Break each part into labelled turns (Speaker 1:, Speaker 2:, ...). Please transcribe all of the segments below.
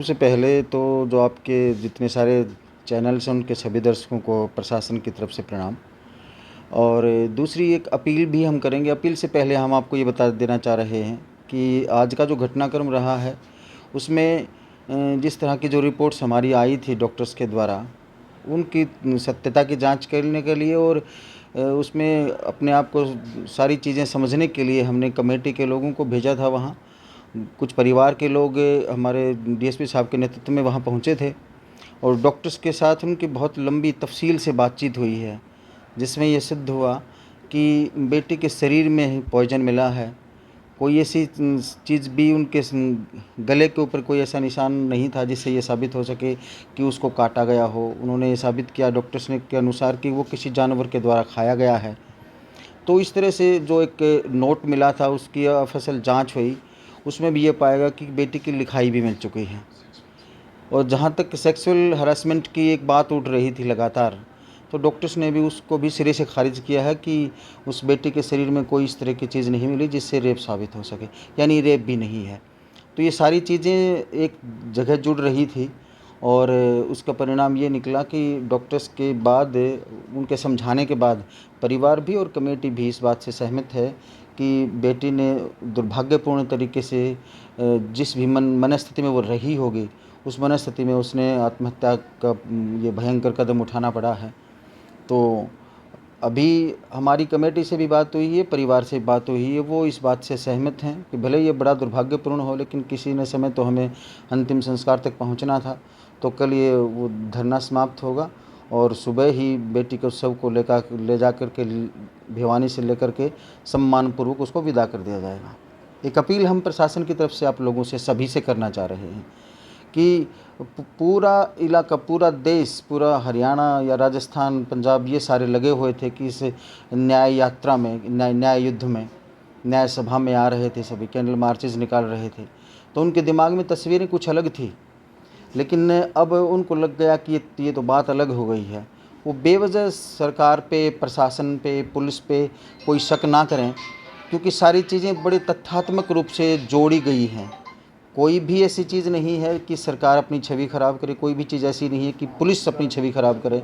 Speaker 1: सबसे पहले तो जो आपके जितने सारे चैनल्स हैं उनके सभी दर्शकों को प्रशासन की तरफ से प्रणाम। और दूसरी एक अपील भी हम करेंगे। अपील से पहले हम आपको ये बता देना चाह रहे हैं कि आज का जो घटनाक्रम रहा है उसमें जिस तरह की जो रिपोर्ट्स हमारी आई थी डॉक्टर्स के द्वारा, उनकी सत्यता की जांच करने के लिए और उसमें अपने आप को सारी चीज़ें समझने के लिए हमने कमेटी के लोगों को भेजा था वहाँ। कुछ परिवार के लोग हमारे डीएसपी साहब के नेतृत्व में वहाँ पहुँचे थे और डॉक्टर्स के साथ उनकी बहुत लंबी तफसील से बातचीत हुई है, जिसमें ये सिद्ध हुआ कि बेटी के शरीर में पॉइजन मिला है। कोई ऐसी चीज़ भी उनके गले के ऊपर कोई ऐसा निशान नहीं था जिससे ये साबित हो सके कि उसको काटा गया हो। उन्होंने ये साबित किया डॉक्टर्स ने के अनुसार कि वो किसी जानवर के द्वारा खाया गया है। तो इस तरह से जो एक नोट मिला था उसकी ऑफिशियल जांच हुई, उसमें भी ये पाएगा कि बेटी की लिखाई भी मिल चुकी है। और जहाँ तक सेक्सुअल हरासमेंट की एक बात उठ रही थी लगातार, तो डॉक्टर्स ने भी उसको भी सिरे से खारिज किया है कि उस बेटी के शरीर में कोई इस तरह की चीज़ नहीं मिली जिससे रेप साबित हो सके, यानी रेप भी नहीं है। तो ये सारी चीज़ें एक जगह जुड़ रही थी और उसका परिणाम ये निकला कि डॉक्टर्स के बाद उनके समझाने के बाद परिवार भी और कमेटी भी इस बात से सहमत है कि बेटी ने दुर्भाग्यपूर्ण तरीके से जिस भी मनस्थिति में वो रही होगी, उस मनस्थिति में उसने आत्महत्या का ये भयंकर कदम उठाना पड़ा है। तो अभी हमारी कमेटी से भी बात हुई है, परिवार से बात हुई है, वो इस बात से सहमत हैं कि भले ये बड़ा दुर्भाग्यपूर्ण हो, लेकिन किसी न समय तो हमें अंतिम संस्कार तक पहुंचना था। तो कल ये वो धरना समाप्त होगा और सुबह ही बेटी को शव को ले जा कर के भिवानी से लेकर के सम्मानपूर्वक उसको विदा कर दिया जाएगा। एक अपील हम प्रशासन की तरफ से आप लोगों से सभी से करना चाह रहे हैं कि पूरा इलाका, पूरा देश, पूरा हरियाणा या राजस्थान, पंजाब, ये सारे लगे हुए थे कि इस न्याय यात्रा में, न्याय युद्ध में, न्याय सभा में आ रहे थे, सभी कैंडल मार्चेस निकाल रहे थे। तो उनके दिमाग में तस्वीरें कुछ अलग थी, लेकिन अब उनको लग गया कि ये तो बात अलग हो गई है। वो बेवजह सरकार पे, प्रशासन पे, पुलिस पे कोई शक ना करें, क्योंकि सारी चीज़ें बड़े तथ्यात्मक रूप से जोड़ी गई हैं। कोई भी ऐसी चीज़ नहीं है कि सरकार अपनी छवि खराब करे, कोई भी चीज़ ऐसी नहीं है कि पुलिस अपनी छवि खराब करे।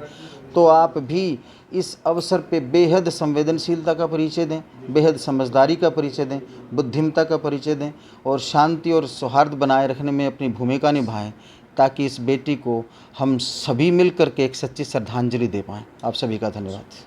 Speaker 1: तो आप भी इस अवसर पे बेहद संवेदनशीलता का परिचय दें, बेहद समझदारी का परिचय दें, बुद्धिमत्ता का परिचय दें और शांति और सौहार्द बनाए रखने में अपनी भूमिका निभाएं, ताकि इस बेटी को हम सभी मिल कर के एक सच्ची श्रद्धांजलि दे पाएँ। आप सभी का धन्यवाद।